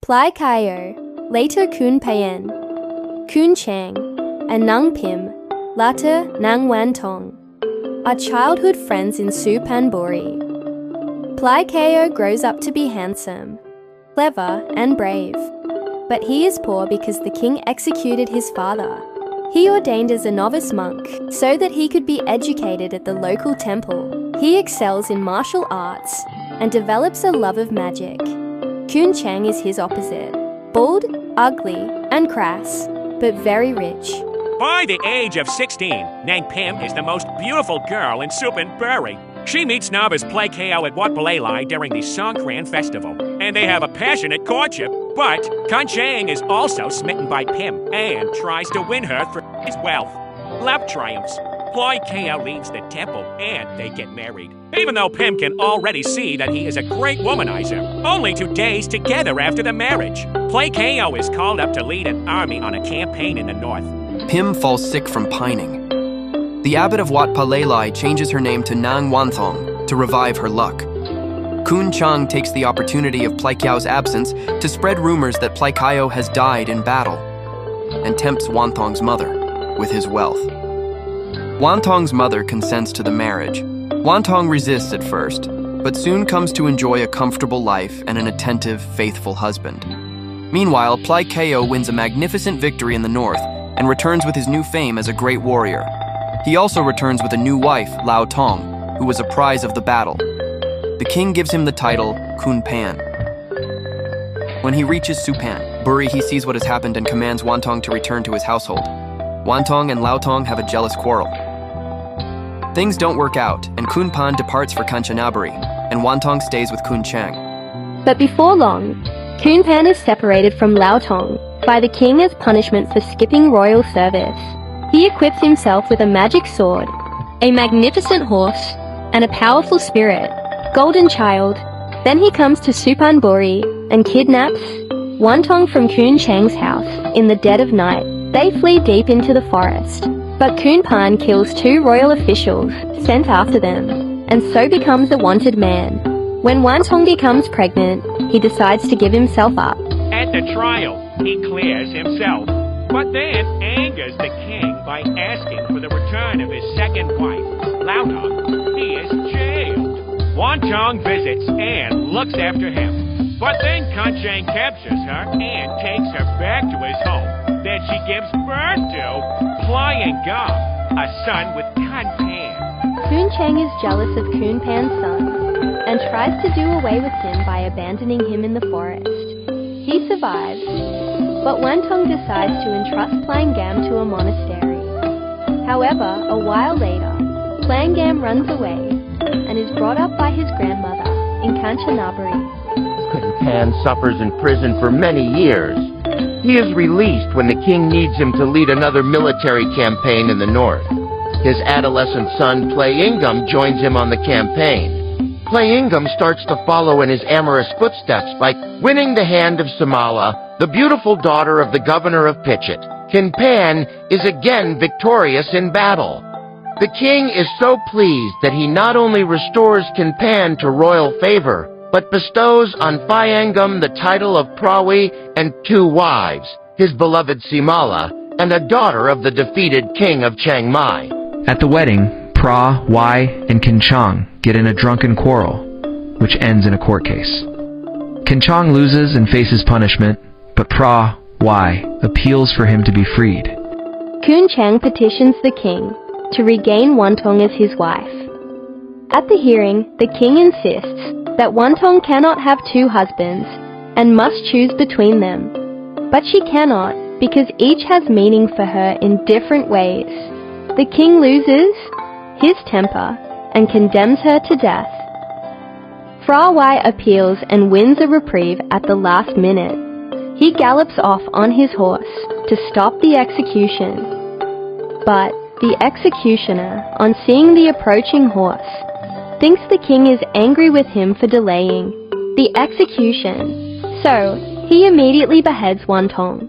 Plai Kayo, later Khun Phaen, Khun Chang, and Nang Pim, later Nang Wan Tong, are childhood friends in Suphanburi. Plai Kayo grows up to be handsome, clever, and brave, but he is poor because the king executed his father. He ordained as a novice monk so that he could be educated at the local temple. He excels in martial arts and develops a love of magic. Khun Chang is his opposite, bald, ugly, and crass, but very rich. By the age of 16, Nang Pim is the most beautiful girl in Suphanburi. She meets novice Plai Kayo at Wat Palai during the Songkran festival, and they have a passionate courtship. But Khun Chang is also smitten by Pim and tries to win her through his wealth. Love triumphs. Plai Kayo leaves the temple and they get married. Even though Pim can already see that he is a great womanizer, only 2 days together after the marriage, Plai Kayo is called up to lead an army on a campaign in the north. Pim falls sick from pining. The abbot of Wat Palai changes her name to Nang Wanthong to revive her luck. Khun Chang takes the opportunity of Plai Kayo's absence to spread rumors that Plai Kayo has died in battle and tempts Wanthong's mother with his wealth. Wanthong's mother consents to the marriage. Wanthong resists at first, but soon comes to enjoy a comfortable life and an attentive, faithful husband. Meanwhile, Plai Kayo wins a magnificent victory in the north and returns with his new fame as a great warrior. He also returns with a new wife, Lao Tong, who was a prize of the battle. The king gives him the title Khun Phaen. When he reaches Suphanburi, he sees what has happened and commands Wanthong to return to his household. Wanthong and Lao Tong have a jealous quarrel. Things don't work out, and Khun Phaen departs for Kanchanaburi, and Wanthong stays with Khun Chang. But before long, Khun Phaen is separated from Lao Tong by the king as punishment for skipping royal service. He equips himself with a magic sword, a magnificent horse, and a powerful spirit, Golden Child. Then he comes to Suphanburi and kidnaps Wanthong from Khun Chang's house in the dead of night. They flee deep into the forest, but Khun Phaen kills 2 royal officials sent after them, and so becomes a wanted man. When Wanthong becomes pregnant, he decides to give himself up. At the trial, he clears himself, but then angers the king by asking for the return of his second wife, Lao Tong. He is jailed. Wanthong visits and looks after him, but then Khun Chang captures her and takes her back to his home. Then she gives birth to Plai Ngam, a son with Khun Phaen. Khun Chang is jealous of Khun Phaen's son and tries to do away with him by abandoning him in the forest. He survives, but Wanthong decides to entrust Plai Ngam to a monastery. However, a while later, Plai Ngam runs away and is brought up by his grandmother in Kanchanaburi. Khun Phaen suffers in prison for many years. He is released when the king needs him to lead another military campaign in the north. His adolescent son, Plai Ngam, joins him on the campaign. Plai Ngam starts to follow in his amorous footsteps by winning the hand of Samala, the beautiful daughter of the governor of Phichit. Khun Phaen is again victorious in battle. The king is so pleased that he not only restores Khun Phaen to royal favor, but bestows on Plai Ngam the title of Prawi and 2 wives, his beloved Simala, and a daughter of the defeated king of Chiang Mai. At the wedding, Pra, Wai, and Khun Chang get in a drunken quarrel, which ends in a court case. Khun Chang loses and faces punishment, but Pra, Wai, appeals for him to be freed. Khun Chang petitions the king to regain Wanthong as his wife. At the hearing, the king insists that Wanthong cannot have 2 husbands and must choose between them. But she cannot because each has meaning for her in different ways. The king loses his temper and condemns her to death. Phra Wai appeals and wins a reprieve at the last minute. He gallops off on his horse to stop the execution. But the executioner, on seeing the approaching horse, thinks the king is angry with him for delaying the execution, so he immediately beheads Wanthong.